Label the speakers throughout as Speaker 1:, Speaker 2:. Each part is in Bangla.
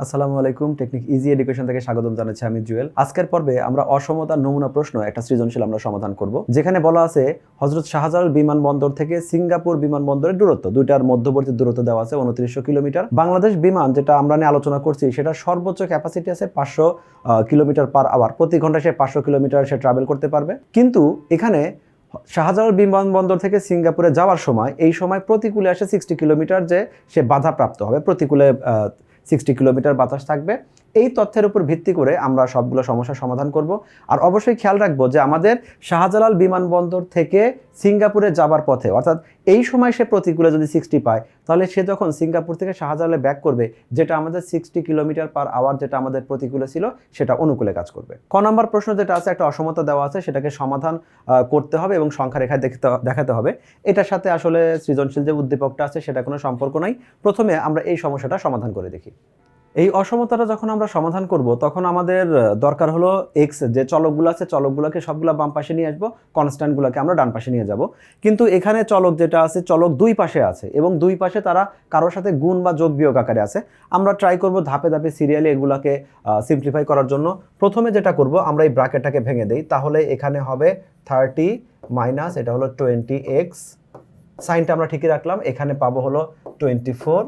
Speaker 1: আসসালামু আলাইকুম। টেকনিক ইজি এডুকেশন থেকে স্বাগতম জানাচ্ছি আমি জুয়েল। আজকের পর্বে আমরা অসমতার নমুনা প্রশ্ন একটা সৃজনশীল আমরা সমাধান করব, যেখানে বলা আছে হযরত শাহজালাল বিমানবন্দর থেকে সিঙ্গাপুর বিমানবন্দরের দূরত্ব, দুইটার মধ্যবর্তী দূরত্ব দেওয়া আছে 2900 কিলোমিটার। বাংলাদেশ বিমান যেটা আমরা নিয়ে আলোচনা করছি সেটার সর্বোচ্চ ক্যাপাসিটি আছে 500 কিলোমিটার পার আওয়ার। প্রতি ঘন্টায় সে 500 কিলোমিটার সে ট্রাভেল করতে পারবে। কিন্তু এখানে শাহজালাল বিমানবন্দর থেকে সিঙ্গাপুরে যাওয়ার সময় এই সময় প্রতিকূলে আসে 60 কিলোমিটার, যে সে বাধাপ্রাপ্ত হবে, প্রতিকূলে 60 কিলোমিটার বাতাস থাকবে। এই তথ্যের উপর ভিত্তি করে আমরা সবগুলো সমস্যার সমাধান করব। আর অবশ্যই খেয়াল রাখবো যে আমাদের শাহজালাল বিমানবন্দর থেকে সিঙ্গাপুরে যাবার পথে, অর্থাৎ এই সময় সে প্রতিকূলে যদি 60 পায়, তাহলে সে যখন সিঙ্গাপুর থেকে শাহজালালে ব্যাক করবে, যেটা আমাদের 60 কিলোমিটার পার আওয়ার যেটা আমাদের প্রতিকূলে ছিল, সেটা অনুকূলে কাজ করবে। ক নম্বর প্রশ্ন যেটা আছে, একটা অসমতা দেওয়া আছে, সেটাকে সমাধান করতে হবে এবং সংখ্যা রেখায় দেখাতে হবে। এটার সাথে আসলে সৃজনশীল যে উদ্দীপকটা আছে সেটা কোনো সম্পর্ক নাই। প্রথমে আমরা এই সমস্যাটা সমাধান করে দেখি। এই অসমতাটা যখন আমরা সমাধান করব, তখন আমাদের দরকার হলো এক্স যে চলকগুলো আছে, চলকগুলোকে সবগুলো বাম পাশে নিয়ে আসবো, কনস্ট্যান্টগুলোকে আমরা ডান পাশে নিয়ে যাব। কিন্তু এখানে চলক যেটা আছে, চলক দুই পাশে আছে এবং দুই পাশে তারা কারোর সাথে গুণ বা যোগ বিয়োগ আকারে আছে। আমরা ট্রাই করব ধাপে ধাপে সিরিয়ালি এগুলোকে সিম্পলিফাই করার জন্য। প্রথমে যেটা করব, আমরা এই ব্র্যাকেটটাকে ভেঙে দেই। তাহলে এখানে হবে 30 মাইনাস এটা হলো 20x, সাইনটা আমরা ঠিকই রাখলাম। এখানে পাবো হলো 24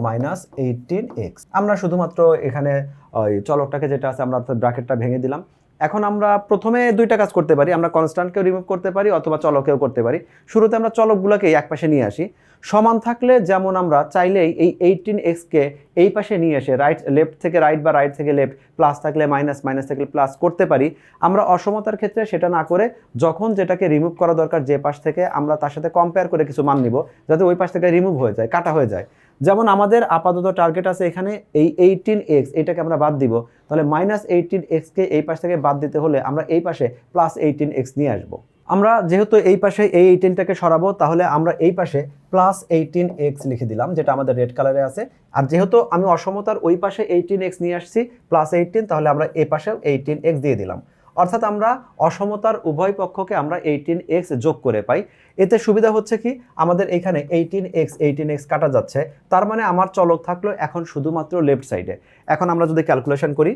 Speaker 1: মাইনাস 18x। আমরা শুধুমাত্র এখানে ওই চলকটাকে যেটা আছে আমরা ব্র্যাকেটটা ভেঙে দিলাম। এখন আমরা প্রথমে দুইটা কাজ করতে পারি, আমরা কনস্ট্যান্টকেও রিমুভ করতে পারি অথবা চলকেও করতে পারি। শুরুতে আমরা চলকগুলোকে এক পাশে নিয়ে আসি। সমান থাকলে যেমন আমরা চাইলেই এই 18xকে এই পাশে নিয়ে এসে লেফট থেকে রাইট বা রাইট থেকে লেফট, প্লাস থাকলে মাইনাস, মাইনাস থাকলে প্লাস করতে পারি। আমরা অসমতার ক্ষেত্রে সেটা না করে যখন যেটাকে রিমুভ করা দরকার যে পাশ থেকে, আমরা তার সাথে কম্পেয়ার করে কিছু মান নিব যাতে ওই পাশ থেকে রিমুভ হয়ে যায়, কাটা হয়ে যায়। যেমন আমাদের আপাতত টার্গেট আছে এখানে এই 18x, এটাকে আমরা বাদ দিব। তাহলে মাইনাস 18xকে এই পাশ থেকে বাদ দিতে হলে আমরা এই পাশে প্লাস 18x নিয়ে আসবো। আমরা যেহেতু এই পাশে এই 18টাকে সরাবো, তাহলে আমরা এই পাশে প্লাস 18x লিখে দিলাম, যেটা আমাদের রেড কালারে আছে। আর যেহেতু আমি অসমতার ওই পাশে 18x নিয়ে আসছি প্লাস 18, তাহলে আমরা এই পাশেও 18x দিয়ে দিলাম। অর্থাৎ আমরা অসমতার উভয় পক্ষকে আমরা 18x যোগ করে পাই। এতে সুবিধা হচ্ছে কি, আমাদের এখানে 18x কাটা যাচ্ছে, তার মানে আমার চলক থাকলো এখন শুধুমাত্র লেফট সাইডে। এখন আমরা যদি ক্যালকুলেশন করি,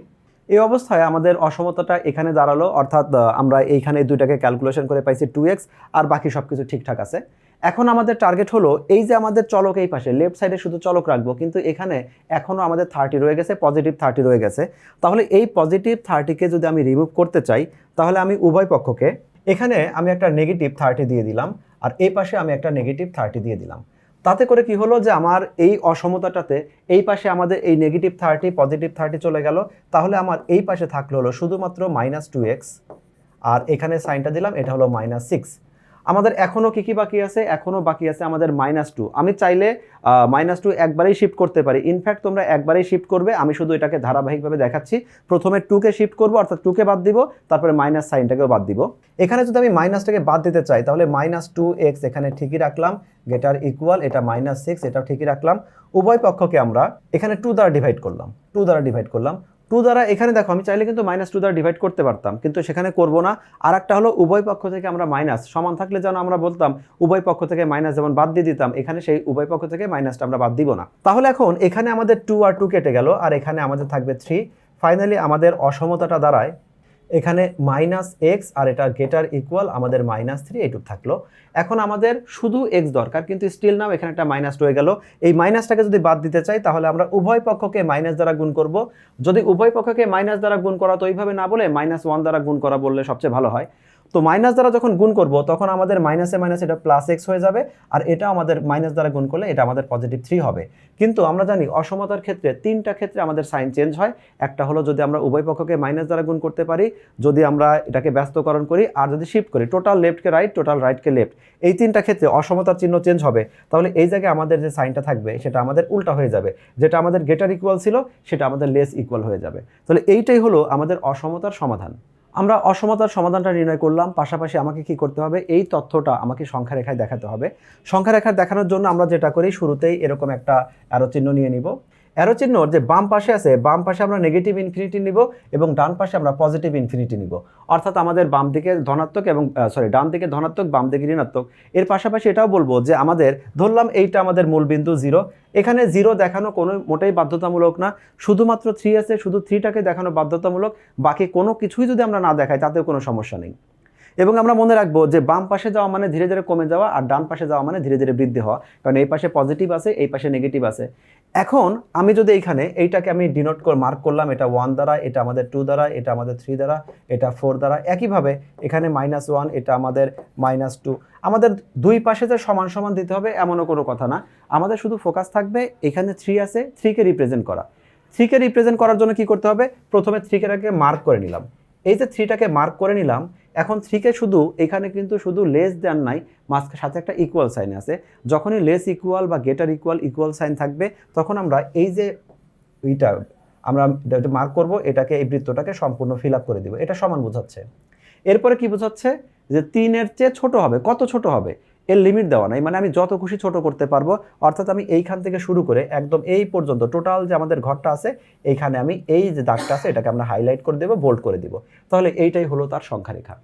Speaker 1: এই অবস্থায় আমাদের অসমতাটা এখানে দাঁড়ালো, অর্থাৎ আমরা এইখানে দুইটাকে ক্যালকুলেশন করে পাইছি 2x, আর বাকি সব কিছু ঠিকঠাক আছে। এখন আমাদের টার্গেট হলো এই যে আমাদের চলক এই পাশে লেফট সাইডে শুধু চলক রাখবো, কিন্তু এখানে এখনও আমাদের 30 রয়ে গেছে, পজিটিভ 30 রয়ে গেছে। তাহলে এই পজিটিভ 30কে যদি আমি রিমুভ করতে চাই, তাহলে আমি উভয় পক্ষকে এখানে আমি একটা নেগেটিভ 30 দিয়ে দিলাম, আর এই পাশে আমি একটা নেগেটিভ 30 দিয়ে দিলাম। তাতে করে কি হলো যে আমার এই অসমতাটাতে এই পাশে আমাদের এই নেগেটিভ 30 পজিটিভ 30 চলে গেল। তাহলে আমার এই পাশে থাকলো হলো শুধুমাত্র -2x, আর এখানে সাইনটা দিলাম, এটা হলো -6। আমাদের এখনও কি বাকি আছে? এখনও বাকি আছে আমাদের -2। আমি চাইলে -2 একবারেই শিফট করতে পারি। ইনফ্যাক্ট তোমরা একবারেই শিফট করবে, আমি শুধু এটাকে ধারাবাহিকভাবে দেখাচ্ছি। প্রথমে 2কে শিফট করবো, অর্থাৎ 2কে বাদ দিব, তারপরে মাইনাস সাইনটাকেও বাদ দিব। এখানে যদি আমি মাইনাসটাকে বাদ দিতে চাই, তাহলে -2x এখানে ঠিকই রাখলাম, গেটার ইকুয়াল এটা -6, এটাও ঠিকই রাখলাম। উভয় পক্ষকে আমরা এখানে 2 দ্বারা ডিভাইড করলাম, 2 দ্বারা এখানে দেখো আমি চাইলে কিন্তু -2 দ্বারা ডিভাইড করতে পারতাম, কিন্তু সেখানে করব না। আর একটা হলো উভয় পক্ষ থেকে আমরা মাইনাস সমান থাকলে যেন আমরা বলতাম উভয় পক্ষ থেকে মাইনাস যেমন বাদ দিয়ে দিতাম, এখানে সেই উভয় পক্ষ থেকে মাইনাসটা আমরা বাদ দিব না। তাহলে এখন এখানে আমাদের 2 আর 2 কেটে গেল, আর এখানে আমাদের থাকবে 3। ফাইনালি আমাদের অসমতাটা দাঁড়ায় এখানে -x, আর এটা গেটার ইকুয়াল আমাদের -3 এইটুক থাকলো। এখন আমাদের শুধু x দরকার, কিন্তু স্টিল নাও এখানে একটা মাইনাস রয়ে গেল। এই মাইনাসটাকে যদি বাদ দিতে চাই, তাহলে আমরা উভয় পক্ষকে মাইনাস দ্বারা গুণ করব। যদি উভয় পক্ষকে মাইনাস দ্বারা গুণ করা, তো এইভাবে না বলে -1 দ্বারা গুণ করা বললে সবচেয়ে ভালো হয়। তো মাইনাস দ্বারা যখন গুণ করব, তখন আমাদের মাইনাসে মাইনাস এটা +x হয়ে যাবে, আর এটা আমাদের মাইনাস দ্বারা গুণ করলে এটা আমাদের +3 হবে। কিন্তু আমরা জানি অসমতার ক্ষেত্রে 3টা ক্ষেত্রে আমাদের সাইন চেঞ্জ হয়। একটা হলো যদি আমরা উভয় পক্ষকে মাইনাস দ্বারা গুণ করতে পারি, যদি আমরা এটাকে ব্যস্তকরণ করি, আর যদি শিফট করি টোটাল লেফটকে রাইট, টোটাল রাইটকে লেফট, এই 3টা ক্ষেত্রে অসমতার চিহ্ন চেঞ্জ হবে। তাহলে এই জায়গায় আমাদের যে সাইনটা থাকবে সেটা আমাদের উল্টা হয়ে যাবে, যেটা আমাদের গেটার ইকুয়াল ছিল সেটা আমাদের লেস ইকুয়াল হয়ে যাবে। তাহলে এইটাই হলো আমাদের অসমতার সমাধান। আমরা অসমতার সমাধানটা নির্ণয় করলাম, পাশাপাশি আমাকে কি করতে হবে, এই তথ্যটা আমাকে সংখ্যা রেখায় দেখাতে হবে। সংখ্যা রেখায় দেখানোর জন্য আমরা যেটা করি, শুরুতেই এরকম একটা অ্যারো চিহ্ন নিয়ে নিব। অ্যারো চিহ্নর যে বাম পাশে আছে, বাম পাশে আমরা নেগেটিভ ইনফিনিটি নিব এবং ডান পাশে আমরা পজিটিভ ইনফিনিটি নিব। অর্থাৎ আমাদের বাম দিকে ধনাত্মক এবং ডান দিকে ধনাত্মক, বাম দিকে ঋণাত্মক। এর পাশাপাশি এটাও বলবো যে আমাদের ধরলাম এইটা আমাদের মূল বিন্দু 0, এখানে 0 দেখানো কোনো মোটেই বাধ্যতামূলক না, শুধুমাত্র 3 আছে, শুধু 3টাকে দেখানো বাধ্যতামূলক, বাকি কোনো কিছুই যদি আমরা না দেখাই তাতেও কোনো সমস্যা নেই। এবং আমরা মনে রাখবো যে বাম পাশে যাওয়া মানে ধীরে ধীরে কমে যাওয়া, আর ডান পাশে যাওয়া মানে ধীরে ধীরে বৃদ্ধি হওয়া, কারণ এই পাশে পজিটিভ আছে, এই পাশে নেগেটিভ আছে। এখন আমি যদি এইখানে এইটাকে আমি ডিনোট করে মার্ক করলাম, এটা 1 দ্বারা, এটা আমাদের 2 দ্বারা, এটা আমাদের 3 দ্বারা, এটা 4 দ্বারা, একইভাবে এখানে -1, এটা আমাদের -2। আমাদের দুই পাশে যে সমান সমান দিতে হবে এমনও কোনো কথা না, আমাদের শুধু ফোকাস থাকবে এখানে 3 আছে, 3কে রিপ্রেজেন্ট করা। 3কে রিপ্রেজেন্ট করার জন্য কি করতে হবে, প্রথমে 3কে মার্ক করে নিলাম। এই যে 3টাকে মার্ক করে নিলাম, এখন 3কে শুধু এখানে কিন্তু শুধু লেস দেন নাই, মাঝখানে সাথে একটা ইকুয়াল সাইন আছে। যখনই লেস ইকুয়াল বা গেটার ইকুয়াল সাইন থাকবে, তখন আমরা এই যে এইটা আমরা মার্ক করব, এটাকে এই বৃত্তটাকে সম্পূর্ণ ফিল আপ করে দিব। এটা সমান বোঝাচ্ছে। এরপরে কি বোঝাচ্ছে, যে 3-এর চেয়ে ছোট হবে। কত ছোট হবে এর লিমিট দেওয়া নাই, মানে আমি যত খুশি ছোট করতে পারবো। অর্থাৎ আমি এইখান থেকে শুরু করে একদম এই পর্যন্ত টোটাল যে আমাদের ঘরটা আছে, এইখানে আমি এই যে দাগটা আছে এটাকে আমরা হাইলাইট করে দেবো, বোল্ড করে দিব। তাহলে এইটাই হলো তার সংখ্যা রেখা।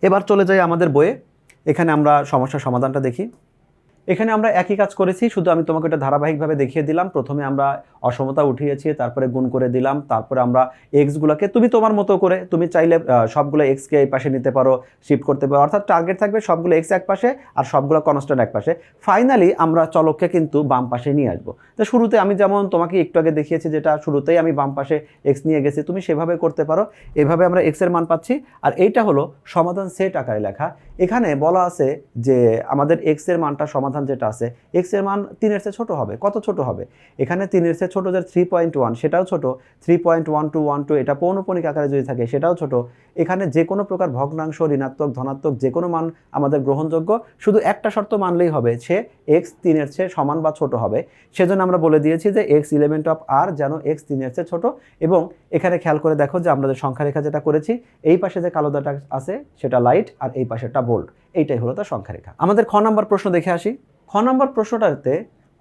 Speaker 1: এবার চলে যাই আমাদের বইয়ে, এখানে আমরা সমস্যার সমাধানটা দেখি। এখানে আমরা একই কাজ করেছি, শুধু আমি তোমাকে এটা ধারাবাহিকভাবে দেখিয়ে দিলাম। প্রথমে আমরা অসমতা উঠিয়েছি, তারপরে গুণ করে দিলাম, তারপরে আমরা এক্সগুলোকে তুমি তোমার মতো করে, তুমি চাইলে সবগুলো এক্সকে এই পাশে নিতে পারো, শিফট করতে পারো। অর্থাৎ টার্গেট থাকবে সবগুলো এক্স এক পাশে আর সবগুলো কনস্ট্যান্ট এক পাশে। ফাইনালি আমরা চলককে কিন্তু বাম পাশে নিয়ে আসবো। তো শুরুতে আমি যেমন তোমাকে একটু আগে দেখিয়েছি, যেটা শুরুতেই আমি বাম পাশে এক্স নিয়ে গেছি, তুমি সেভাবে করতে পারো। এভাবে আমরা এক্সের মান পাচ্ছি। আর এইটা হলো সমাধান সেট আকারে লেখা। এখানে বলা আছে যে আমাদের এক্সের মানটা সমাধান যেটা আছে, এক্সের মান 3-এর চেয়ে ছোট হবে। কত ছোট হবে, এখানে 3-এর চেয়ে ছোট যে 3.1 সেটাও ছোট, 3.1212 এটা পৌনঃপুনিক আকারে যদি থাকে সেটাও ছোট। এখানে যে কোনো প্রকার ভগ্নাংশ, ঋণাত্মক, ধনাত্মক যে কোনো মান আমাদের গ্রহণযোগ্য। শুধু একটা শর্ত মানলেই হবে, সে এক্স 3-এর চেয়ে সমান বা ছোট হবে। সেজন্য আমরা বলে দিয়েছি যে এক্স এলিমেন্ট অফ আর যেন এক্স 3-এর চেয়ে ছোট। এবং এখানে খেয়াল করে দেখো যে আমরা যে সংখ্যা রেখা যেটা করেছি, এই পাশে যে কালো দাগটা আছে সেটা লাইট আর এই পাশেটা বোল্ড, এইটাই হলো তার সংখ্যা রেখা। আমাদের খ নম্বর প্রশ্ন দেখে আসি। খ নম্বর প্রশ্নটাতে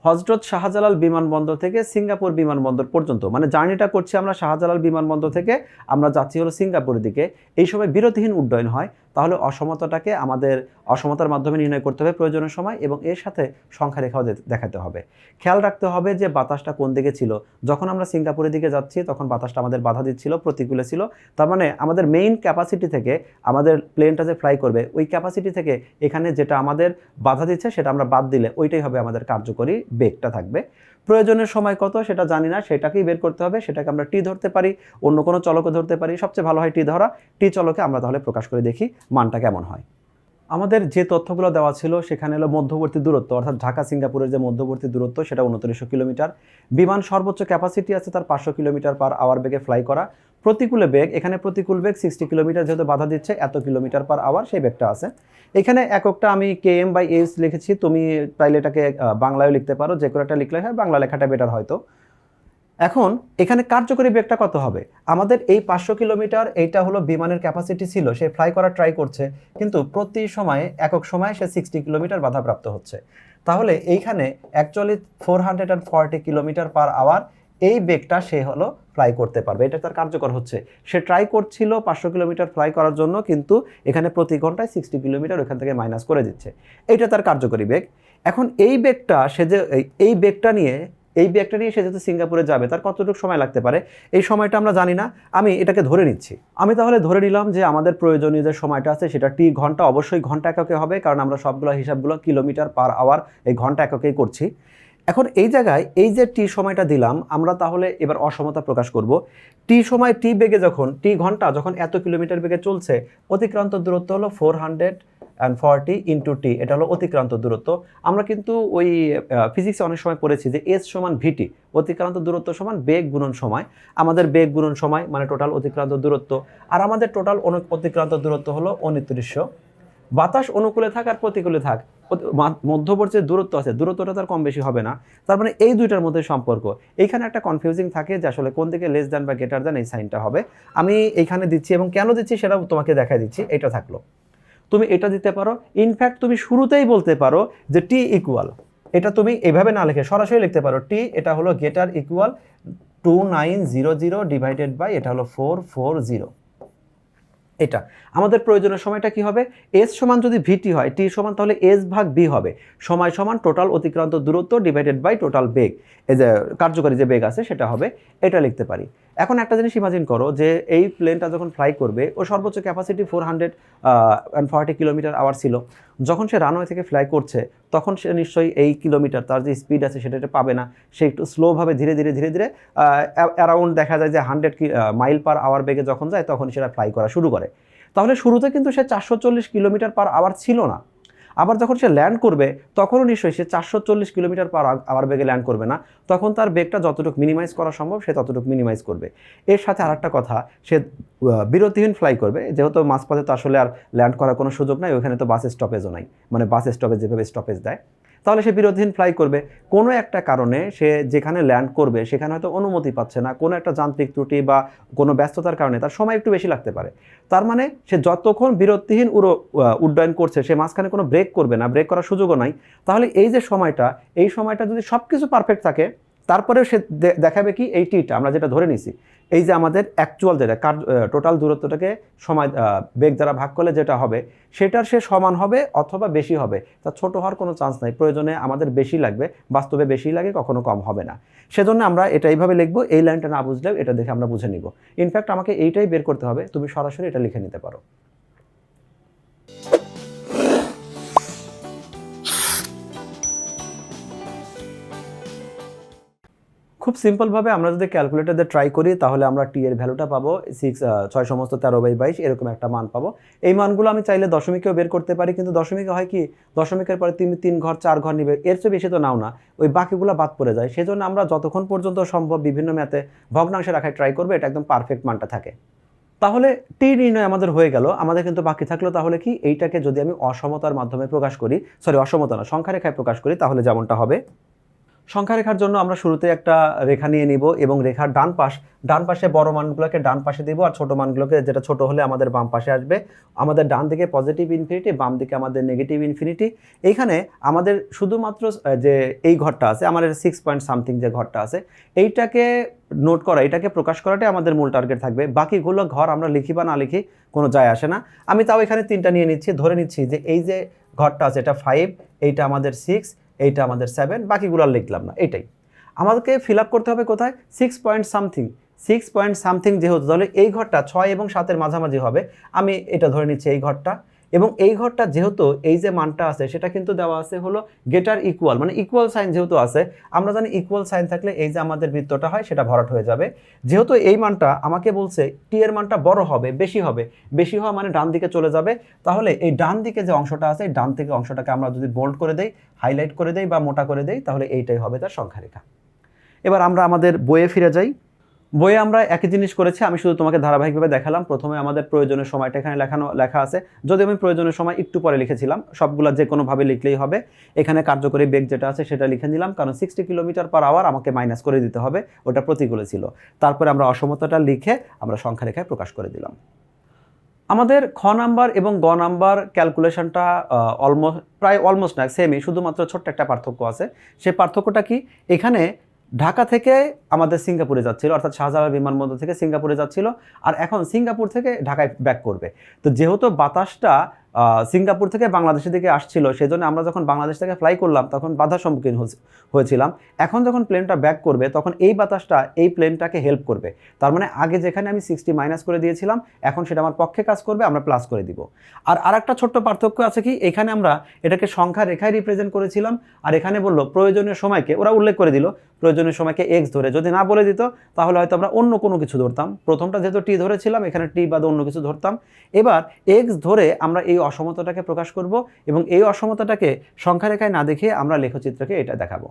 Speaker 1: হজরত শাহজালাল বিমানবন্দর থেকে সিঙ্গাপুর বিমানবন্দর পর্যন্ত, মানে জার্নিটা করছি আমরা শাহজালাল বিমানবন্দর থেকে, আমরা যাচ্ছি হলো সিঙ্গাপুরের দিকে। এই সময় বিরতিহীন উড্ডয়ন হয়। তাহলে অসমতাটাকে আমাদের অসমতার মাধ্যমে নির্ণয় করতে হবে প্রয়োজনের সময়, এবং এর সাথে সংখ্যা রেখাও দেখাতে হবে। খেয়াল রাখতে হবে যে বাতাসটা কোন দিকে ছিল। যখন আমরা সিঙ্গাপুরের দিকে যাচ্ছি তখন বাতাসটা আমাদের বাধা দিচ্ছিল, প্রতিকূলে ছিল। তার মানে আমাদের মেইন ক্যাপাসিটি থেকে, আমাদের প্লেনটা যে ফ্লাই করবে ওই ক্যাপাসিটি থেকে এখানে যেটা আমাদের বাধা দিচ্ছে সেটা আমরা বাদ দিলে ওইটাই হবে আমাদের কার্যকরী বেগটা থাকবে। প্রয়োজনের সময় কত সেটা জানি না, সেটাকেই বের করতে হবে। সেটাকে আমরা টি ধরতে পারি, অন্য কোনো চলকে ধরতে পারি, সবচেয়ে ভালো হয় টি ধরা। টি চলকে আমরা তাহলে প্রকাশ করে দেখি মানটা কেমন হয়। আমাদের যে তথ্যগুলো দেওয়া ছিল সেখানে হলো মধ্যবর্তী দূরত্ব, অর্থাৎ ঢাকা সিঙ্গাপুরের যে মধ্যবর্তী দূরত্ব সেটা 2900 কিলোমিটার। বিমান সর্বোচ্চ ক্যাপাসিটি আছে তার 500 কিলোমিটার পার আওয়ার বেগে ফ্লাই করা। প্রতিকূলে বেগ, এখানে প্রতিকূল বেগ 60 কিলোমিটার, যেহেতু বাধা দিচ্ছে এত কিলোমিটার পার আওয়ার সেই বেগটা আছে। এখানে এককটা আমি km/h লিখেছি, তুমি চাইলে এটাকে বাংলায়ও লিখতে পারো, যে কোনো একটা লিখলে হয়, বাংলা লেখাটা বেটার হয়তো। এখন এখানে কার্যকরী বেগটা কত হবে, আমাদের এই 500 কিলোমিটার এইটা হলো বিমানের ক্যাপাসিটি ছিল, সে ফ্লাই করার ট্রাই করছে, কিন্তু প্রতি সময়ে একক সময়ে সে 60 কিলোমিটার বাধাপ্রাপ্ত হচ্ছে। তাহলে এইখানে অ্যাকচুয়ালি 440 কিলোমিটার পার আওয়ার এই বেগটা সে হলো ফ্লাই করতে পারবে, এটা তার কার্যকর হচ্ছে। সে ট্রাই করছিল 500 কিলোমিটার ফ্লাই করার জন্য, কিন্তু এখানে প্রতি ঘন্টায় 60 কিলোমিটার ওখান থেকে মাইনাস করে দিচ্ছে, এইটা তার কার্যকরী বেগ। এখন এই বেগটা সে যে এই বেগটা নিয়ে সে যেহেতু সিঙ্গাপুরে যাবে, তার কতটুকু সময় লাগতে পারে এই সময়টা আমরা জানি না, আমি এটাকে ধরে নিচ্ছি। আমি তাহলে ধরে নিলাম যে আমাদের প্রয়োজনীয় যে সময়টা আছে সেটা টি ঘন্টা, অবশ্যই ঘন্টা এককে হবে, কারণ আমরা সবগুলো হিসাবগুলো কিলোমিটার পার আওয়ার এই ঘন্টা এককেই করছি। এখন এই জায়গায় এই যে টি সময়টা দিলাম, আমরা তাহলে এবার অসমতা প্রকাশ করব। টি সময়, টি বেগে যখন, টি ঘন্টা যখন এত কিলোমিটার বেগে চলছে, অতিক্রান্ত দূরত্ব হলো 440 ইন্টু টি, এটা হলো অতিক্রান্ত দূরত্ব। আমরা কিন্তু ওই ফিজিক্সে অনেক সময় পড়েছি যে এস সমান ভিটি, অতিক্রান্ত দূরত্ব সমান বেগ গুণন সময়। আমাদের বেগ গুণন সময় মানে টোটাল অতিক্রান্ত দূরত্ব, আর আমাদের টোটাল অতিক্রান্ত দূরত্ব হলো 2900। বাতাস অনুকূলে থাক আর প্রতিকূলে থাক, মধ্যবর্তী দূরত্ব আছে, দূরত্বটা তার কম বেশি হবে না। তার মানে এই দুইটার মধ্যে সম্পর্ক। এইখানে একটা কনফিউজিং থাকে যে আসলে কোন দিকে লেস দ্যান বা গ্রেটার দ্যান এই সাইনটা হবে। আমি এইখানে দিচ্ছি এবং কেন দিচ্ছি সেটাও তোমাকে দেখাই দিচ্ছি। এটা থাকলো, তুমি এটা দিতে পারো। ইনফ্যাক্ট তুমি শুরুতেই বলতে পারো যে টি ইকুয়াল, এটা তুমি এভাবে না লিখে সরাসরি লিখতে পারো টি, এটা হলো গেটার ইকুয়াল 2900 ডিভাইডেড বাই এটা হলো 440। এটা আমাদের প্রয়োজনের সময়টা কি হবে, এস সমান যদি ভিটি হয় টি সমান তাহলে এস ভাগ বি হবে, সময় সমান টোটাল অতিক্রান্ত দূরত্ব ডিভাইডেড বাই টোটাল বেগ, এই যে কার্যকরী যে বেগ আছে সেটা হবে, এটা লিখতে পারি। এখন একটা জিনিস ইমাজিন করো যে এই প্লেনটা যখন ফ্লাই করবে ও সর্বোচ্চ ক্যাপাসিটি 440 কিলোমিটার আওয়ার ছিল, যখন সে রানওয়ে থেকে ফ্লাই করছে তখন সে নিশ্চয়ই এই কিলোমিটার তার যে স্পিড আছে সেটা পাবে না, সে একটু স্লোভাবে ধীরে ধীরে ধীরে ধীরে অ্যারাউন্ড দেখা যায় যে 100 মাইল পার আওয়ার বেগে যখন যায় তখন সেটা ফ্লাই করা শুরু করে। তাহলে শুরুতে কিন্তু সে 440 কিলোমিটার পার আওয়ার ছিল না, আবার যখন সে ল্যান্ড করবে তখনও নিশ্চয়ই সে 440 কিলোমিটার পার আওয়ার বেগে ল্যান্ড করবে না, তখন তার বেগটা যতটুকু মিনিমাইজ করা সম্ভব সে ততটুকু মিনিমাইজ করবে। এর সাথে আরেকটা কথা, সে বিরতিহীন ফ্লাই করবে, যেহেতু মাঝপথে তো আসলে আর ল্যান্ড করার কোনো সুযোগ নাই, ওখানে তো বাস স্টপেজও নাই, মানে বাস স্টপেজ যেভাবে স্টপেজ দেয়, তাহলে সে বিরতিহীন ফ্লাই করবে। কোনো একটা কারণে সে যেখানে ল্যান্ড করবে সেখানে হয়তো অনুমতি পাচ্ছে না, কোনো একটা যান্ত্রিক ত্রুটি বা কোনো ব্যস্ততার কারণে তার সময় একটু বেশি লাগতে পারে। তার মানে সে যতক্ষণ বিরতিহীন উড্ডয়ন করছে সে মাঝখানে কোনো ব্রেক করবে না, ব্রেক করার সুযোগও নাই। তাহলে এই যে সময়টা, এই সময়টা যদি সব কিছু পারফেক্ট থাকে তারপরে সে দেখাবে কি এই টিটা আমরা যেটা ধরে নিছি, এই যে আমাদের অ্যাকচুয়াল যেটা টোটাল দূরত্বটাকে সময় বেগ দ্বারা ভাগ করলে যেটা হবে সেটার সে সমান হবে অথবা বেশি হবে, তা ছোট হওয়ার কোনো চান্স নাই, প্রয়োজনে আমাদের বেশি লাগবে, বাস্তবে বেশি লাগে, কখনো কম হবে না। সেজন্য আমরা এটা এইভাবে লিখবো, এই লাইনটা না বুঝলেও এটা দেখে আমরা বুঝে নিব। ইনফ্যাক্ট আমাকে এইটাই বের করতে হবে, তুমি সরাসরি এটা লিখে নিতে পারো। খুব সিম্পলভাবে আমরা যদি ক্যালকুলেটর দিয়ে ট্রাই করি তাহলে আমরা টি এর ভ্যালুটা পাবো 6 সমস্ত 13/22 এরকম একটা মান পাবো। এই মানগুলো আমি চাইলে দশমিকেও বের করতে পারি, কিন্তু দশমিকে হয় কি, দশমিকের পরে 3 ঘর 4 ঘর নিবে, এর চেয়ে বেশি তো নাও না, ওই বাকিগুলো বাদ পড়ে যায়। সেজন্য আমরা যতক্ষণ পর্যন্ত সম্ভব বিভিন্ন ম্যাথে ভগ্নাংশে রাখায় ট্রাই করবো, এটা একদম পারফেক্ট মানটা থাকে। তাহলে টি নির্ণয় আমাদের হয়ে গেল, আমাদের কিন্তু বাকি থাকলো তাহলে কি, এইটাকে যদি আমি অসমতার মাধ্যমে প্রকাশ করি, অসমতা না, সংখ্যা রেখায় প্রকাশ করি, তাহলে যেমনটা হবে, সংখ্যা রেখার জন্য আমরা শুরুতে একটা রেখা নিয়ে নিব এবং রেখার ডান পাশে বড় মানগুলোকে ডান পাশে দেব আর ছোট মানগুলোকে, যেটা ছোট হলে আমাদের বাম পাশে আসবে। আমাদের ডান দিকে পজিটিভ ইনফিনিটি, বাম দিকে আমাদের নেগেটিভ ইনফিনিটি। এইখানে আমাদের শুধুমাত্র যে এই ঘরটা আছে, আমাদের 6 পয়েন্ট সামথিং যে ঘরটা আছে, এইটাকে নোট করা, এটাকে প্রকাশ করাটাই আমাদের মূল টার্গেট থাকবে। বাকিগুলো ঘর আমরা লিখি বা না লিখি কোনো যায় আসে না। আমি তাও এখানে 3টা নিয়ে নিচ্ছি, ধরে নিচ্ছি যে এই যে ঘরটা আছে এটা 5, এইটা আমাদের 6, এইটা আমাদের 7, বাকিগুলো আর লিখলাম না। এটাই আমাদেরকে ফিল আপ করতে হবে কোথায়, 6 পয়েন্ট সামথিং যেহেতু, তাহলে এই ঘরটা 6 এবং 7-এর মাঝামাঝি হবে। আমি এটা ধরে নিচ্ছি এই ঘরটা, এবং এই ঘরটা যেহেতু এই যে মানটা আছে সেটা কিন্তু দেওয়া আছে হলো গেটার ইকুয়াল, মানে ইকুয়াল সাইন যেহেতু আছে, আমরা জানি ইকুয়াল সাইন থাকলে এই যে আমাদের বৃত্তটা হয় সেটা ভরাট হয়ে যাবে। যেহেতু এই মানটা আমাকে বলছে টি এর মানটা বড় হবে, বেশি হওয়া মানে ডান দিকে চলে যাবে, তাহলে এই ডান দিকে যে অংশটা আছে এই ডান দিকে অংশটাকে আমরা যদি বোল্ড করে দেই, হাইলাইট করে দেই বা মোটা করে দেই, তাহলে এইটাই হবে তার সংখ্যা রেখা। এবার আমরা আমাদের বইয়ে ফিরে যাই। বইয়ে আমরা একই জিনিস করেছি, আমি শুধু তোমাকে ধারাবাহিকভাবে দেখালাম। প্রথমে আমাদের প্রয়োজনীয় সময়টা এখানে লেখা আছে, যদি আমি প্রয়োজনীয় সময় একটু পরে লিখেছিলাম, সবগুলো যে কোনোভাবে লিখলেই হবে। এখানে কার্যকরী বেগ যেটা আছে সেটা লিখে নিলাম, কারণ 60 কিলোমিটার পার আওয়ার আমাকে মাইনাস করে দিতে হবে, ওটা প্রতিকূলে ছিল। তারপরে আমরা অসমতাটা লিখে আমরা সংখ্যা রেখায় প্রকাশ করে দিলাম। আমাদের খ নাম্বার এবং গ নাম্বার ক্যালকুলেশনটা অলমোস্ট না সেমই, শুধুমাত্র ছোট্ট একটা পার্থক্য আছে। সেই পার্থক্যটা কি, এখানে ঢাকা থেকে আমাদের সিঙ্গাপুরে যাচ্ছিল, অর্থাৎ শাহজালাল বিমানবন্দর থেকে সিঙ্গাপুরে যাচ্ছিল, আর এখন সিঙ্গাপুর থেকে ঢাকায় ব্যাক করবে। তো যেহেতু বাতাসটা সিঙ্গাপুর থেকে বাংলাদেশের দিকে আসছিল, সেজন্য আমরা যখন বাংলাদেশ থেকে ফ্লাই করলাম তখন বাধার সম্মুখীন হয়েছিলাম। এখন যখন প্লেনটা ব্যাক করবে তখন এই বাতাসটা এই প্লেনটাকে হেল্প করবে। তার মানে আগে যেখানে আমি 60 মাইনাস করে দিয়েছিলাম, এখন সেটা আমার পক্ষে কাজ করবে, আমরা প্লাস করে দিব। আর আরেকটা ছোট্ট পার্থক্য আছে কি, এখানে আমরা এটাকে সংখ্যা রেখায় রিপ্রেজেন্ট করেছিলাম, আর এখানে বললো প্রয়োজনীয় সময়কে, ওরা উল্লেখ করে দিল প্রয়োজনীয় সময়কে এক্স ধরে, যদি না বলে দিত তাহলে হয়তো আমরা অন্য কোনো কিছু ধরতাম। প্রথমটা যেহেতু টি ধরেছিলাম, এখানে টি বাদে অন্য কিছু ধরতাম। এবার এক্স ধরে আমরা এই অসমতাটাকে প্রকাশ করব, এবং এই অসমতাটাকে সংখ্যা রেখায় না দেখিয়ে আমরা লেখচিত্রকে এটা দেখাবো।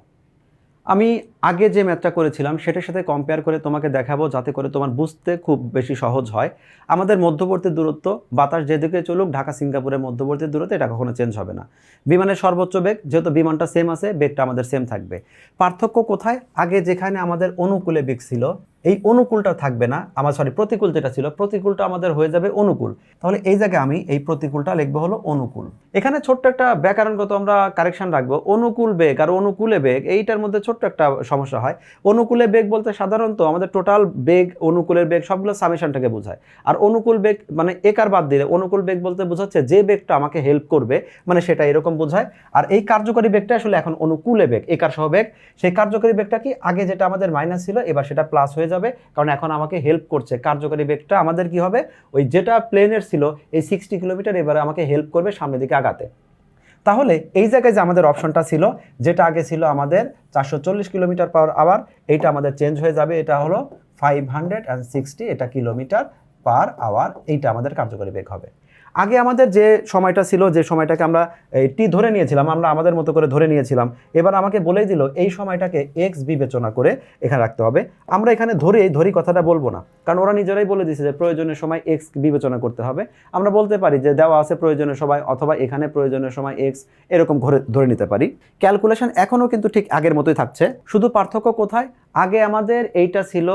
Speaker 1: আমি আগে যে ম্যাথটা করেছিলাম সেটার সাথে কম্পেয়ার করে তোমাকে দেখাবো, যাতে করে তোমার বুঝতে খুব বেশি সহজ হয়। আমাদের মধ্যবর্তী দূরত্ব, বাতাস যেদিকে চলুক, ঢাকা সিঙ্গাপুরের মধ্যবর্তী দূরত্ব, এটা কখনো চেঞ্জ হবে না। বিমানের সর্বোচ্চ বেগ, যেহেতু বিমানটা সেম আছে, বেগটা আমাদের সেম থাকবে। পার্থক্য কোথায়, আগে যেখানে আমাদের অনুকূলে বেগ ছিল এই অনুকূলটা থাকবে না, আমার প্রতিকূল যেটা ছিল প্রতিকূলটা আমাদের হয়ে যাবে অনুকূল। তাহলে এই জায়গায় আমি এই প্রতিকূলটা লিখবো হলো অনুকূল। এখানে ছোট্ট একটা ব্যাকরণগত আমরা কারেকশন রাখবো, অনুকূল বেগ আর অনুকূলে বেগ এইটার মধ্যে ছোট্ট একটা সমস্যা হয়। অনুকূলে বেগ বলতে সাধারণত আমাদের টোটাল বেগ, অনুকূলের বেগ সবগুলো সামেশনটাকে বোঝায়। আর অনুকূল বেগ মানে একার বাদ দিলে অনুকূল বেগ বলতে বোঝাচ্ছে যে বেগটা আমাকে হেল্প করবে, মানে সেটা এরকম বোঝায়। আর এই কার্যকরী বেগটা আসলে এখন অনুকূলে বেগ, একার সহ বেগ। সেই কার্যকরী বেগটা কি, আগে যেটা আমাদের মাইনাস ছিল এবার সেটা প্লাস হয়ে যাবে, কারণ এখন আমাকে হেল্প করছে। কার্যকরী বেগটা আমাদের কি হবে, ওই যেটা প্লেনের ছিল এই 60 কিলোমিটার এবারে আমাকে হেল্প করবে সামনের দিকে আগাতে। তাহলে এই জায়গায় যে আমাদের অপশনটা ছিল, যেটা আগে ছিল আমাদের 440 কিলোমিটার পার আওয়ার, এইটা আমাদের চেঞ্জ হয়ে যাবে, এটা হলো 560, এটা কিলোমিটার পার আওয়ার, এইটা আমাদের কার্যকরী বেগ হবে। আগে আমাদের যে সময়টা ছিল, যে সময়টাকে আমরা টি ধরে নিয়েছিলাম, আমরা আমাদের মতো করে ধরে নিয়েছিলাম, এবার আমাকে বলেই দিল এই সময়টাকে এক্স বিবেচনা করে এখানে রাখতে হবে। আমরা এখানে ধরি কথাটা বলবো না, কারণ ওরা নিজেরাই বলে দিয়েছে যে প্রয়োজনীয় সময় এক্স বিবেচনা করতে হবে। আমরা বলতে পারি যে দেওয়া আছে প্রয়োজনীয় সময়, অথবা এখানে প্রয়োজনীয় সময় এক্স, এরকম ধরে নিতে পারি। ক্যালকুলেশন এখনও কিন্তু ঠিক আগের মতোই থাকছে, শুধু পার্থক্য কোথায়, আগে আমাদের এইটা ছিল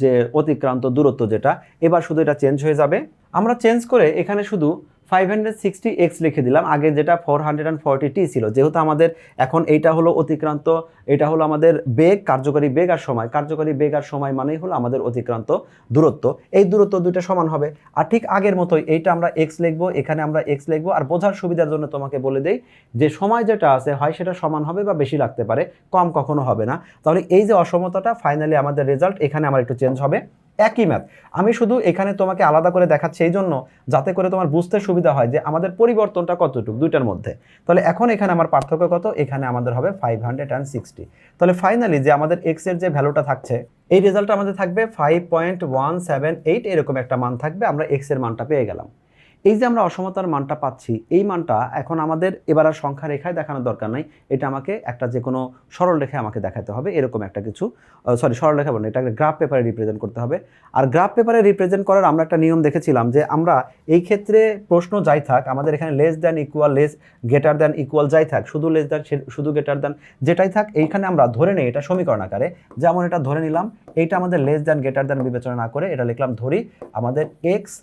Speaker 1: যে অতিক্রান্ত দূরত্ব যেটা, এবার শুধু এটা চেঞ্জ হয়ে যাবে। আমরা চেঞ্জ করে এখানে শুধু 560x লিখে দিলাম, আগে যেটা 440t ছিল। যেহেতু আমাদের এখন এইটা হলো অতিক্রান্ত, এটা হলো আমাদের বেগ, কার্যকরী বেগ আর সময়, কার্যকরী বেগ আর সময় মানেই হলো আমাদের অতিক্রান্ত দূরত্ব। এই দূরত্ব দুইটা সমান হবে। আর ঠিক আগের মতোই এইটা আমরা x লিখবো, এখানে আমরা x লিখবো। আর বোঝার সুবিধার জন্য তোমাকে বলে দেই যে সময় যেটা আছে হয় সেটা সমান হবে বা বেশি লাগতে পারে, কম কখনো হবে না। তাহলে এই যে অসমতাটা, ফাইনালি আমাদের রেজাল্ট এখানে আমার একটু চেঞ্জ হবে। একই ম্যাথ আমি শুধু এখানে তোমাকে আলাদা করে দেখাচ্ছি এই জন্য, যাতে করে তোমার বুঝতে সুবিধা হয় যে আমাদের পরিবর্তনটা কতটুকু দুইটার মধ্যে। তাহলে এখন এখানে আমার পার্থক্য কত, এখানে আমাদের হবে 560। তাহলে ফাইনালি যে আমাদের এক্স এর যে ভ্যালুটা থাকছে, এই রেজাল্টটা আমাদের থাকবে 5.178, এরকম একটা মান থাকবে। আমরা এক্স এর মানটা পেয়ে গেলাম। এই যে আমরা অসমতার মানটা পাচ্ছি, এই মানটা এখন আমাদের এবার আর সংখ্যা রেখায় দেখানোর দরকার নাই, এটা আমাকে একটা যে কোনো সরল রেখায় আমাকে দেখাতে হবে, এরকম একটা কিছু, সরল রেখা বলে এটাকে গ্রাফ পেপারে রিপ্রেজেন্ট করতে হবে। আর গ্রাফ পেপারে রিপ্রেজেন্ট করার আমরা একটা নিয়ম দেখেছিলাম যে আমরা এই ক্ষেত্রে প্রশ্ন যাই থাক, আমাদের এখানে less than equal, less greater than equal যাই থাক, শুধু লেস দ্যান শুধু গ্রেটার দ্যান যেটাই থাক, এইখানে আমরা ধরে নেই এটা সমীকরণ আকারে। যেমন এটা ধরে নিলাম, এইটা আমাদের লেস দ্যান গ্রেটার দ্যান বিবেচনা না করে এটা লিখলাম, ধরি আমাদের এক্স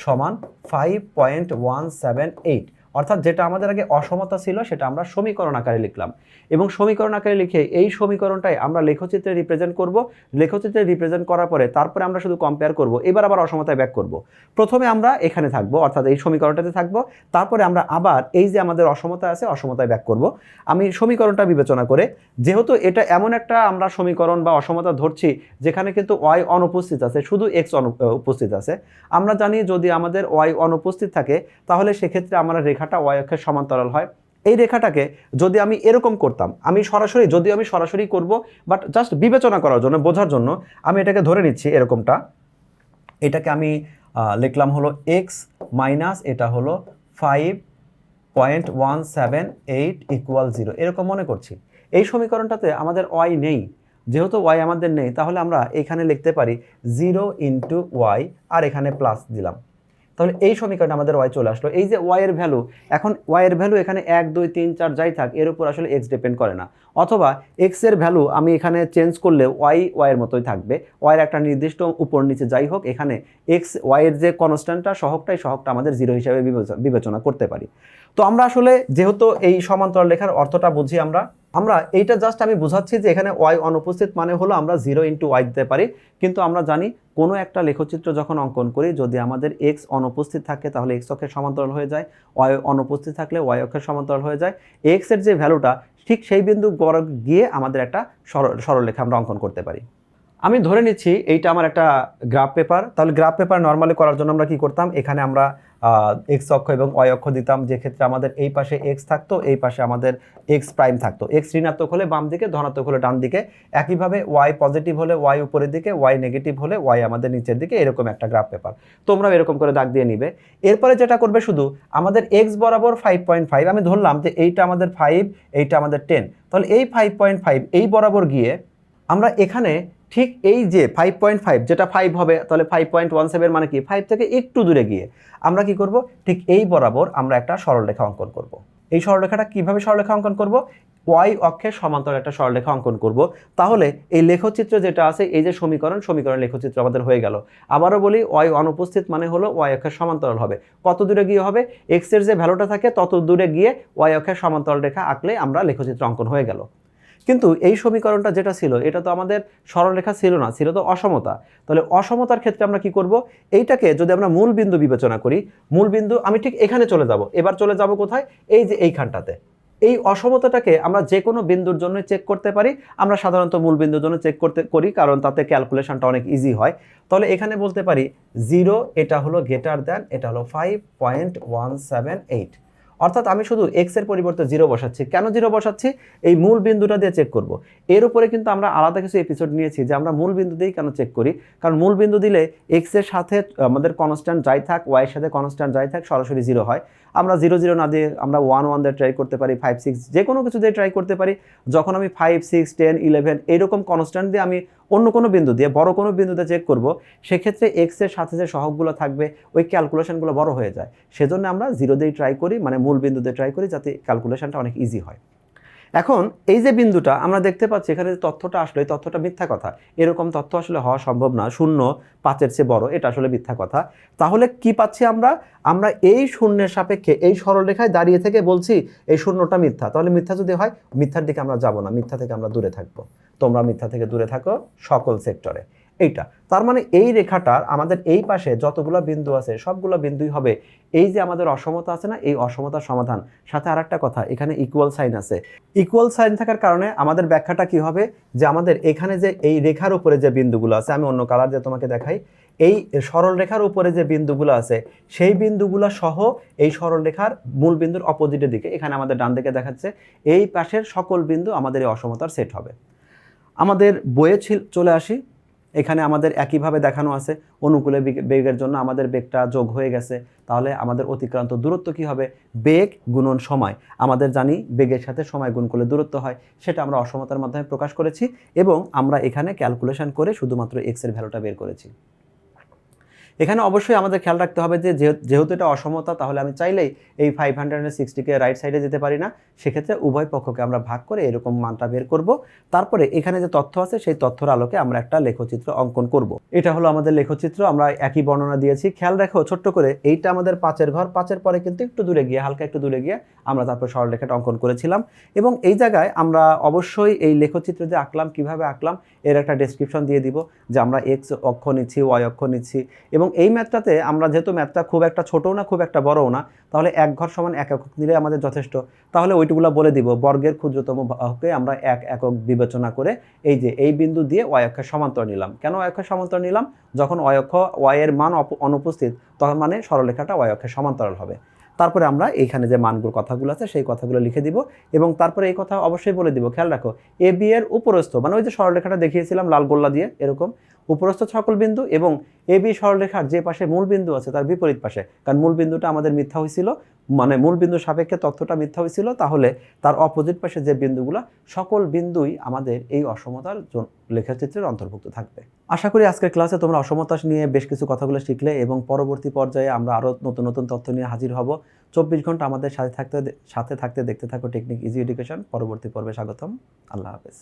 Speaker 1: সমান 5.178, অর্থাৎ যেটা আমাদের আগে অসমতা ছিল সেটা আমরা সমীকরণ আকারে লিখলাম। এবং সমীকরণ আকারে লিখে এই সমীকরণটাই আমরা লেখচিত্রে রিপ্রেজেন্ট করব। লেখচিত্রে রিপ্রেজেন্ট করার পরে তারপরে আমরা শুধু কম্পেয়ার করব, এবার আবার অসমতায় ব্যাক করব। প্রথমে আমরা এখানে থাকবো, অর্থাৎ এই সমীকরণটাতে থাকবো, তারপরে আমরা আবার এই যে আমাদের অসমতা আছে অসমতায় ব্যাক করব। আমি সমীকরণটা বিবেচনা করে, যেহেতু এটা এমন একটা আমরা সমীকরণ বা অসমতা ধরছি যেখানে কিন্তু ওয়াই অনুপস্থিত আছে, শুধু এক্স উপস্থিত আছে। আমরা জানি যদি আমাদের ওয়াই অনুপস্থিত থাকে তাহলে সেক্ষেত্রে আমরা রেখাটা ওয়াই অক্ষের সমান্তরাল হয়। এই রেখাটাকে যদি আমি এরকম করতাম, আমি সরাসরি করব, বাট জাস্ট বিবেচনা করার জন্য, বোঝার জন্য আমি এটাকে ধরে নিচ্ছি এরকমটা। এটাকে আমি লিখলাম হলো এক্স মাইনাস, এটা হলো 5.178 ইকুয়াল 0, এরকম মনে করছি। এই সমীকরণটাতে আমাদের ওয়াই নেই, যেহেতু ওয়াই আমাদের নেই তাহলে আমরা এখানে লিখতে পারি 0 ইন্টু ওয়াই, আর এখানে প্লাস দিলাম। তাহলে এই সমীকরণে আমাদের ওয়াই চলে আসলো। এই যে ওয়াই এর ভ্যালু, এখন ওয়াই এর ভ্যালু এখানে 1 2 3 4 যাই থাক, এর উপর আসলে এক্স ডিপেন্ড করে না। অথবা এক্স এর ভ্যালু আমি এখানে চেঞ্জ করলে ওয়াই এর মতোই থাকবে, ওয়াই এর একটা নির্দিষ্ট উপর নিচে যাই হোক, এখানে এক্স ওয়াই এর যে কনস্ট্যান্টটা সহগটা আমাদের 0 হিসাবে বিবেচনা করতে পারি। তো আমরা আসলে যেহেতু এই সমান্তরাল রেখার অর্থটা বুঝি, আমরা এইটা জাস্ট আমি বোঝাচ্ছি যে এখানে ওয়াই অনুপস্থিত মানে হলো আমরা 0 ইন্টু ওয়াই দিতে পারি। কিন্তু আমরা জানি কোনো একটা লেখচিত্র যখন অঙ্কন করি, যদি আমাদের এক্স অনুপস্থিত থাকে তাহলে এক্স অক্ষের সমান্তরাল হয়ে যায়, ওয়াই অনুপস্থিত থাকলে ওয়াই অক্ষের সমান্তরাল হয়ে যায়। এক্স এর যে ভ্যালুটা ঠিক সেই বিন্দু গিয়ে আমাদের একটা সরলরেখা আমরা অঙ্কন করতে পারি। আমি ধরে নিচ্ছি এইটা আমার একটা গ্রাফ পেপার। তাহলে গ্রাফ পেপার নর্মালি করার জন্য আমরা কি করতাম, এখানে আমরা এক্স অক্ষ এবং ওয়াই অক্ষ দিতাম, যে ক্ষেত্রে আমাদের এই পাশে এক্স থাকতো, এই পাশে আমাদের এক্স প্রাইম থাকতো। এক্স ঋণাত্মক হলে বাম দিকে, ধনাত্মক হলে ডান দিকে। একইভাবে ওয়াই পজিটিভ হলে ওয়াই উপরের দিকে, ওয়াই নেগেটিভ হলে ওয়াই আমাদের নিচের দিকে, এরকম একটা গ্রাফ পেপার। তোমরাও এরকম করে দাগ দিয়ে নিবে। এরপরে যেটা করবে, শুধু আমাদের এক্স বরাবর 5.5, আমি ধরলাম যে এইটা আমাদের 5, এইটা আমাদের 10, তাহলে এই 5.5 এই বরাবর গিয়ে আমরা এখানে ঠিক এই যে 5.5 যেটা 5 হবে, তাহলে 5.17 মানে কি 5 থেকে একটু দূরে গিয়ে আমরা কি করব, ঠিক এই বরাবর আমরা একটা সরলরেখা অঙ্কন করব। এই সরলরেখাটা কিভাবে সরলরেখা অঙ্কন করব, ওয়াই অক্ষের সমান্তরাল একটা সরলরেখা অঙ্কন করব। তাহলে এই লেখচিত্র যেটা আছে, এই যে সমীকরণ লেখচিত্র আমাদের হয়ে গেল। আবারও বলি, ওয়াই অনুপস্থিত মানে হলো ওয়াই অক্ষের সমান্তরাল হবে। কত দূরে গিয়ে হবে? এক্স এর যে ভ্যালুটা থাকে তত দূরে গিয়ে ওয়াই অক্ষের সমান্তরাল রেখা আঁকলে আমরা লেখচিত্র অঙ্কন হয়ে গেল। কিন্তু এই সমীকরণটা যেটা ছিল, এটা তো আমাদের সরলরেখা ছিল না, ছিল তো অসমতা। তাহলে অসমতার ক্ষেত্রে আমরা কি করব? এইটাকে যদি আমরা মূল বিন্দু বিবেচনা করি, মূল বিন্দু আমি ঠিক এখানে চলে যাব। এবার চলে যাব কোথায়? এই যে এইখানটাতে। এই অসমতাটাকে আমরা যে কোনো বিন্দুর জন্য চেক করতে পারি। আমরা সাধারণত মূল বিন্দুর জন্য চেক করি, কারণ তাতে ক্যালকুলেশনটা অনেক ইজি হয়। তাহলে এখানে বলতে পারি 0, এটা হলো গ্রেটার দ্যান, এটা হলো 5.178। অর্থাৎ আমি শুধু এক্স এর পরিবর্তে 0 বসাচ্ছি। কেন 0 বসাচ্ছি? এই মূল বিন্দুটা দিয়ে চেক করব। এর উপরে কিন্তু আমরা আলাদা কিছু এপিসোড নিয়েছি যে আমরা মূল বিন্দু দিয়েই কেন চেক করি। কারণ মূল বিন্দু দিলে এক্স এর সাথে আমাদের কনস্ট্যান্ট যাই থাক, ওয়াই এর সাথে কনস্ট্যান্ট যাই থাক, সরাসরি 0 হয়। আমরা 0 0 না দিয়ে আমরা 1 1 দিয়ে ট্রাই করতে পারি, 5 6 যে কোনো কিছু দিয়ে ট্রাই করতে পারি। যখন আমি 5 6 10 11 এইরকম কনস্ট্যান্ট দিয়ে আমি অন্য কোনো বিন্দু দিয়ে, বড় কোনো বিন্দুতে চেক করব, সেক্ষেত্রে এক্স এর সাথে যে সহগগুলো থাকবে ওই ক্যালকুলেশনগুলো বড় হয়ে যায়। সেজন্য আমরা 0 দিয়ে ট্রাই করি, মানে মূল বিন্দুতে ট্রাই করি, যাতে ক্যালকুলেশনটা অনেক ইজি হয়। এখন এই যে বিন্দুটা আমরা দেখতে পাচ্ছি, এখানে যে তথ্যটা আসলে, এই তথ্যটা মিথ্যা কথা। এরকম তথ্য আসলে হওয়া সম্ভব না। 0 5-এর চেয়ে বড়, এটা আসলে মিথ্যা কথা। তাহলে কি পাচ্ছি আমরা? আমরা এই শূন্যের সাপেক্ষে এই সরলরেখায় দাঁড়িয়ে থেকে বলছি এই শূন্যটা মিথ্যা। তাহলে মিথ্যা যদি হয়, মিথ্যার দিকে আমরা যাব না, মিথ্যা থেকে আমরা দূরে থাকবো। তোমরা মিথ্যা থেকে দূরে থাকো সকল সেক্টরে। এইটা তার মানে এই রেখাটার আমাদের এই পাশে যতগুলো বিন্দু আছে সবগুলো বিন্দুই হবে এই যে আমাদের অসমতা আছে না, এই অসমতার সমাধান। সাথে আরেকটা কথা, এখানে ইকুয়াল সাইন আছে। ইকুয়াল সাইন থাকার কারণে আমাদের ব্যাখ্যাটা কি হবে? যে আমাদের এখানে যে এই রেখার উপরে যে বিন্দুগুলো আছে, আমি অন্য কালার দিয়ে তোমাকে দেখাই, এই সরল রেখার উপরে যে বিন্দুগুলো আছে সেই বিন্দুগুলো সহ এই সরল রেখার মূল বিন্দুর অপোজিটের দিকে, এখানে আমাদের ডান দিকে দেখাচ্ছে, এই পাশের সকল বিন্দু আমাদের এই অসমতার সেট হবে। আমাদের বইয়ে চলে আসি। এখানে আমাদের একইভাবে দেখানো আছে, অনুকূলে বেগের জন্য আমাদের বেগটা যোগ হয়ে গেছে। তাহলে আমাদের অতিক্রান্ত দূরত্ব কি হবে? বেগ গুণন সময়। আমাদের জানি বেগের সাথে সময় গুণ করলে দূরত্ব হয়, সেটা আমরা অসমতার মাধ্যমে প্রকাশ করেছি এবং আমরা এখানে ক্যালকুলেশন করে শুধুমাত্র এক্স এর ভ্যালুটা বের করেছি। এখানে অবশ্যই আমাদের খেয়াল রাখতে হবে যে যেহেতু এটা অসমতা, তাহলে আমি চাইলেই এই 560কে রাইট সাইডে যেতে পারি না। সেক্ষেত্রে উভয় পক্ষকে আমরা ভাগ করে এরকম মানটা বের করব। তারপরে এখানে যে তথ্য আছে সেই তথ্যের আলোকে আমরা একটা লেখচিত্র অঙ্কন করব। এটা হলো আমাদের লেখচিত্র, আমরা একই বর্ণনা দিয়েছি। খেয়াল রাখো ছোট্ট করে, এইটা আমাদের 5-এর ঘর, 5-এর পরে কিন্তু একটু দূরে গিয়ে, হালকা একটু দূরে গিয়ে আমরা তারপর সরলরেখাটা অঙ্কন করেছিলাম। এবং এই জায়গায় আমরা অবশ্যই এই লেখচিত্র যে আঁকলাম, কিভাবে আঁকলাম এর একটা ডেসক্রিপশন দিয়ে দিব, যে আমরা এক্স অক্ষ নিচ্ছি, ওয়াই অক্ষ নিচ্ছি। এবং এই ম্যাথটাতে আমরা যেহেতু ম্যাথটা খুব একটা ছোটও না খুব একটা বড়ও না, তাহলে 1 ঘর সমান 1 একক নিলে আমাদের যথেষ্ট। তাহলে ওইটুকুলা বলে দিব, বর্গের ক্ষুদ্রতম বাহুকে আমরা 1 একক বিবেচনা করে এই যে এই বিন্দু দিয়ে ওয়াই অক্ষের সমান্তরাল নিলাম। কেন ওয়াই অক্ষের সমান্তরাল নিলাম? যখন ওয়াই অক্ষ, ওয়াই এর মান অনুপস্থিত, তখন মানে সরলরেখাটা ওয়াই অক্ষের সমান্তরাল হবে। তারপরে আমরা এইখানে যে মানগুলো কথাগুলো আছে সেই কথাগুলো লিখে দিব এবং তারপরে এই কথা অবশ্যই বলে দিব। খেয়াল রাখো, এ বি এর উপরস্থ, মানে ওই যে সরলরেখাটা দেখিয়েছিলাম লাল গোল্লা দিয়ে, এরকম উপরস্থ সকল বিন্দু এবং এ বি সরলরেখার যে পাশে মূল বিন্দু আছে তার বিপরীত পাশে, কারণ মূল বিন্দুটা আমাদের মিথ্যা হয়েছিল, মানে মূল বিন্দুর সাপেক্ষে তথ্যটা মিথ্যা হয়েছিল, তাহলে তার অপোজিট পাশে যে বিন্দুগুলো, সকল বিন্দুই আমাদের এই অসমতার লেখাচিত্রের অন্তর্ভুক্ত থাকবে। আশা করি আজকের ক্লাসে তোমরা অসমতা নিয়ে বেশ কিছু কথাগুলো শিখলে এবং পরবর্তী পর্যায়ে আমরা আরও নতুন নতুন তথ্য নিয়ে হাজির হব। 24 ঘন্টা আমাদের সাথে থাকতে দেখতে থাকো টেকনিক ইজি এডুকেশন। পরবর্তী পর্বে স্বাগতম। আল্লাহ হাফেজ।